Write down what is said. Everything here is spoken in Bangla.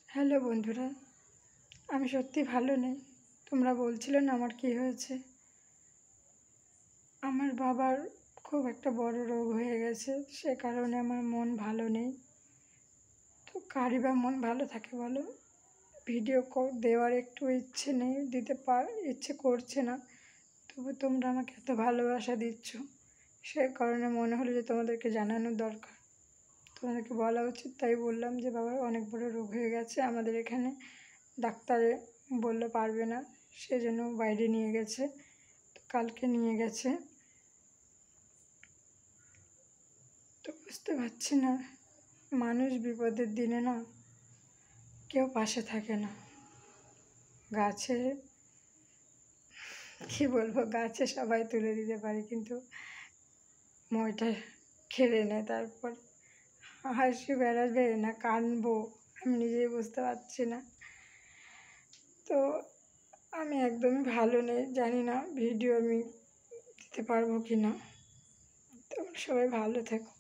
হ্যালো বন্ধুরা, আমি সত্যি ভালো নেই। তোমরা বলছিলে না আমার কী হয়েছে। আমার বাবার খুব একটা বড় রোগ হয়ে গেছে, সে কারণে আমার মন ভালো নেই। তো কারই বা মন ভালো থাকে বলো? ভিডিও দেওয়ার একটু ইচ্ছে নেই, ইচ্ছে করছে না। তবু তোমরা আমাকে এত ভালোবাসা দিচ্ছ, সে কারণে মনে হলো যে তোমাদেরকে জানানোর দরকার, তোমাদেরকে বলা উচিত। তাই বললাম যে বাবার অনেক বড় রোগ হয়ে গেছে। আমাদের এখানে ডাক্তারে বললে পারবে না, সেজন্য বাইরে নিয়ে গেছে। তো কালকে নিয়ে গেছে। তো বুঝতে পারছি না, মানুষ বিপদের দিনে না কেউ পাশে থাকে না। গাছে কী বলবো, গাছে সবাই তুলে দিতে পারে, কিন্তু মইটা খেলে নেয়। তারপর হাসি বেড়াবে না কাঁদবো আমি নিজেই বুঝতে পারছি না। তো আমি একদমই ভালো নেই, জানি না ভিডিও আমি দিতে পারবো কি না। তোমরা সবাই ভালো থেকো।